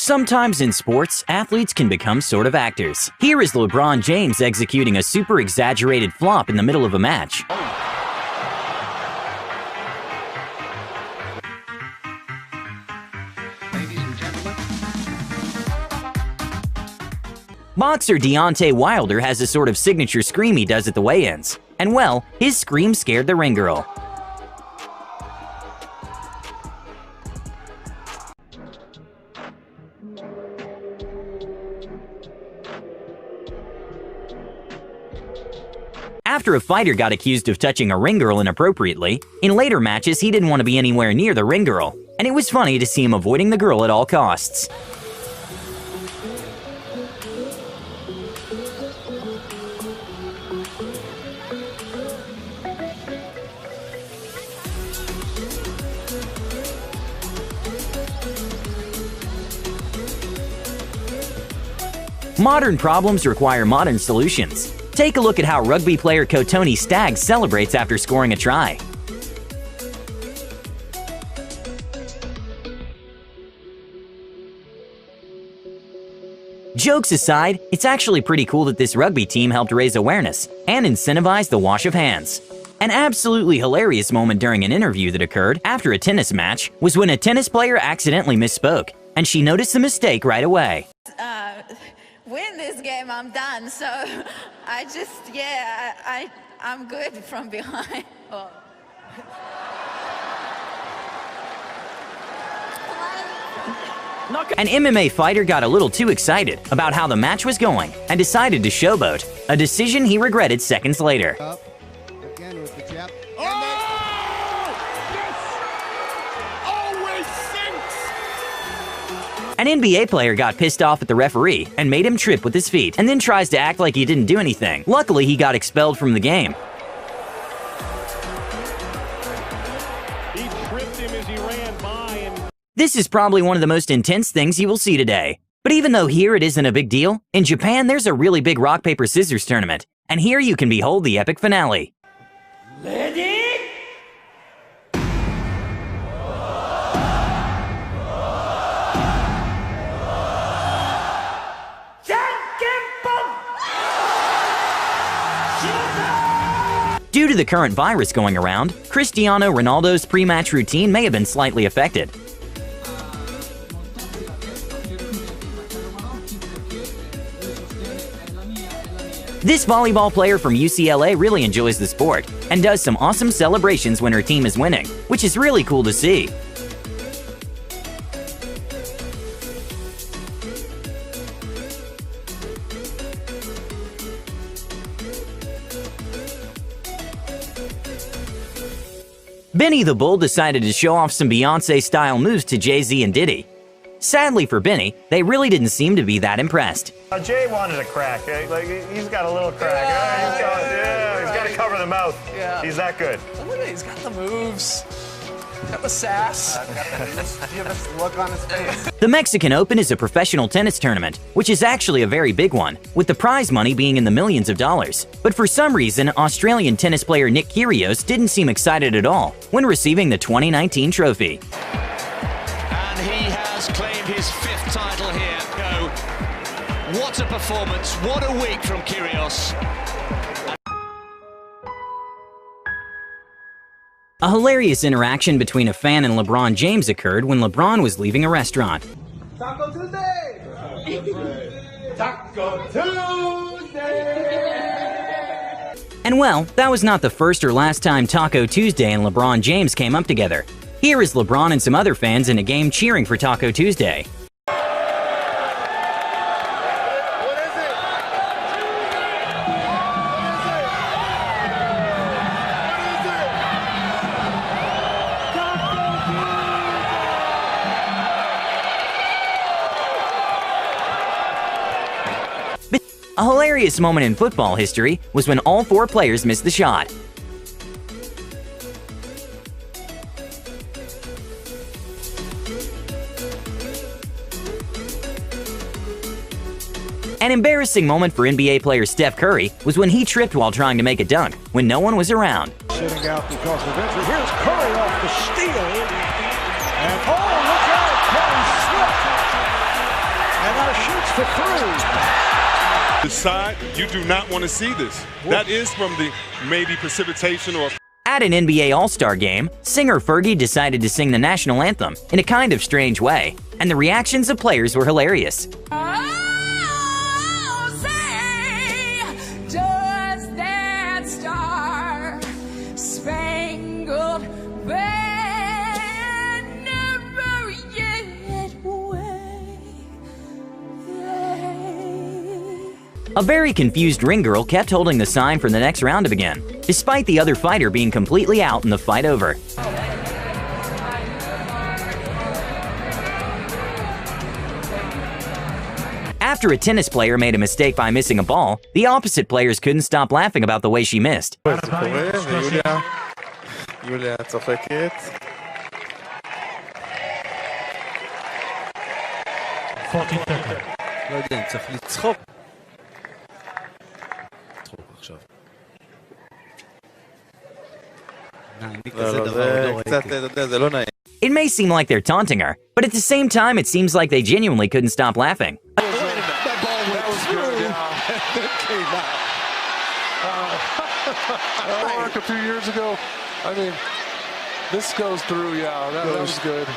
Sometimes in sports, athletes can become sort of actors. Here is LeBron James executing a super exaggerated flop in the middle of a match. Boxer Deontay Wilder has a sort of signature scream he does at the weigh-ins. And well, his scream scared the ring girl. After a fighter got accused of touching a ring girl inappropriately, in later matches he didn't want to be anywhere near the ring girl, and it was funny to see him avoiding the girl at all costs. Modern problems require modern solutions. Take a look at how rugby player Tony Staggs celebrates after scoring a try. Jokes aside, it's actually pretty cool that this rugby team helped raise awareness and incentivize the wash of hands. An absolutely hilarious moment during an interview that occurred after a tennis match was when a tennis player accidentally misspoke, and she noticed the mistake right away. Win this game, I'm done. So I just, I'm good from behind. Oh. An MMA fighter got a little too excited about how the match was going and decided to showboat, a decision he regretted seconds later. Again with the jab. An NBA player got pissed off at the referee and made him trip with his feet, and then tries to act like he didn't do anything. Luckily, he got expelled from the game. He tripped him as he ran by and... This is probably one of the most intense things you will see today. But even though here it isn't a big deal, in Japan there's a really big rock, paper, scissors tournament, and here you can behold the epic finale. Ready? Due to the current virus going around, Cristiano Ronaldo's pre-match routine may have been slightly affected. This volleyball player from UCLA really enjoys the sport and does some awesome celebrations when her team is winning, which is really cool to see. Benny the Bull decided to show off some Beyoncé-style moves to Jay-Z and Diddy. Sadly for Benny, they really didn't seem to be that impressed. Jay wanted a crack. Like, he's got a little crack. He's got to cover the mouth. Yeah. He's that good. Look at it. He's got the moves. Got the sass. Give us a look on his face. The Mexican Open is a professional tennis tournament, which is actually a very big one, with the prize money being in the millions of dollars. But for some reason, Australian tennis player Nick Kyrgios didn't seem excited at all when receiving the 2019 trophy. And he has claimed his 5th title here. No. What a performance, what a week from Kyrgios. A hilarious interaction between a fan and LeBron James occurred when LeBron was leaving a restaurant. Taco Tuesday! Taco Tuesday! And well, that was not the first or last time Taco Tuesday and LeBron James came up together. Here is LeBron and some other fans in a game cheering for Taco Tuesday. A hilarious moment in football history was when all 4 players missed the shot. An embarrassing moment for NBA player Steph Curry was when he tripped while trying to make a dunk when no one was around. Sitting out because of injury. Here's Curry off the steal. And oh, look out! Curry slipped. for three. The side, you do not want to see this. That is from the maybe precipitation or... At an NBA All-Star game, singer Fergie decided to sing the national anthem in a kind of strange way, and the reactions of players were hilarious. A very confused ring girl kept holding the sign for the next round to begin, despite the other fighter being completely out and the fight over. After a tennis player made a mistake by missing a ball, the opposite players couldn't stop laughing about the way she missed. It may seem like they're taunting her, but at the same time it seems like they genuinely couldn't stop laughing. That ball was through. It came out. Mark, a few years ago, I mean, this goes through, yeah, that was good.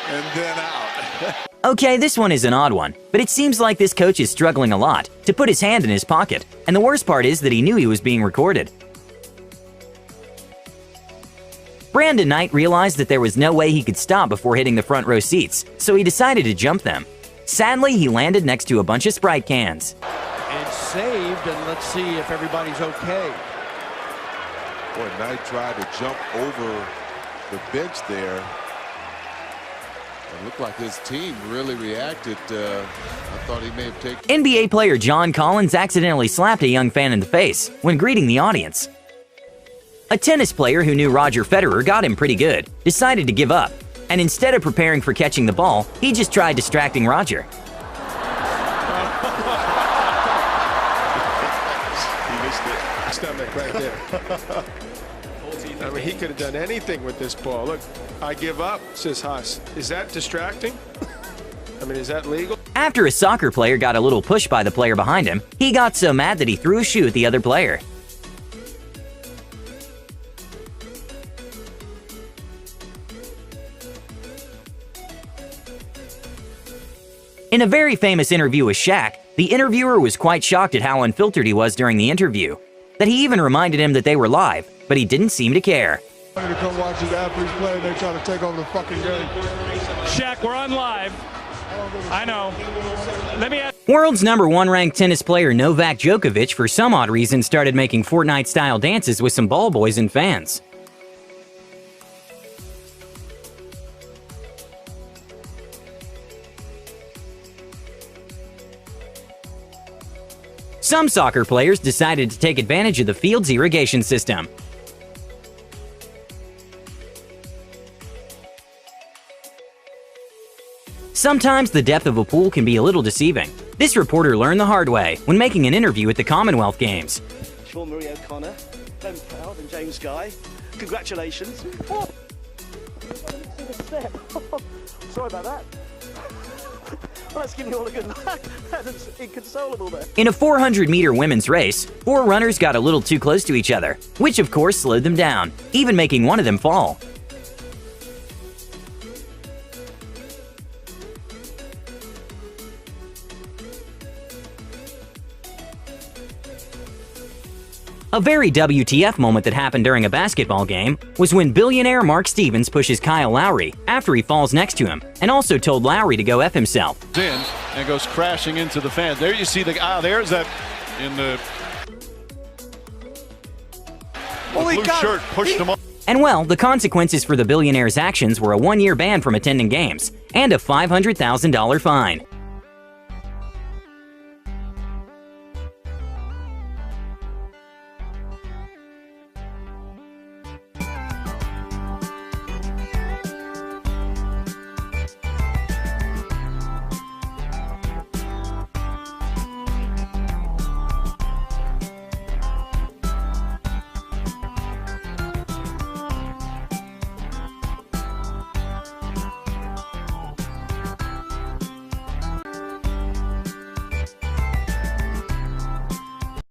And then out. Okay, this one is an odd one, but it seems like this coach is struggling a lot to put his hand in his pocket, and the worst part is that he knew he was being recorded. Brandon Knight realized that there was no way he could stop before hitting the front row seats, so he decided to jump them. Sadly, he landed next to a bunch of Sprite cans. And saved, and let's see if everybody's okay. Boy, Knight tried to jump over the bench there. It looked like his team really reacted. I thought he may have taken... NBA player John Collins accidentally slapped a young fan in the face when greeting the audience. A tennis player who knew Roger Federer got him pretty good, decided to give up, and instead of preparing for catching the ball, he just tried distracting Roger. He missed it. Stomach right there. I mean, he could have done anything with this ball. Look, I give up, says Haas. Is that distracting? I mean, is that legal? After a soccer player got a little push by the player behind him, he got so mad that he threw a shoe at the other player. In a very famous interview with Shaq, the interviewer was quite shocked at how unfiltered he was during the interview, that he even reminded him that they were live, but he didn't seem to care. I'm going to come watch these athletes play and they try to take over the fucking game. Shaq, we're on live. I know. Let me ask. World's #1 ranked tennis player Novak Djokovic, for some odd reason, started making Fortnite-style dances with some ball boys and fans. Some soccer players decided to take advantage of the field's irrigation system. Sometimes the depth of a pool can be a little deceiving. This reporter learned the hard way when making an interview at the Commonwealth Games. Sean Marie O'Connor, Ben Proud and James Guy, congratulations. Oh. Sorry about that. Well, let's give you all a good laugh. That's inconsolable there. In a 400-meter women's race, 4 runners got a little too close to each other, which of course slowed them down, even making one of them fall. A very WTF moment that happened during a basketball game was when billionaire Mark Stevens pushes Kyle Lowry after he falls next to him, and also told Lowry to go F himself. In and goes crashing into the fans. There you see the there's that in the blue shirt pushed him off. And well, the consequences for the billionaire's actions were a 1-year ban from attending games and a $500,000 fine.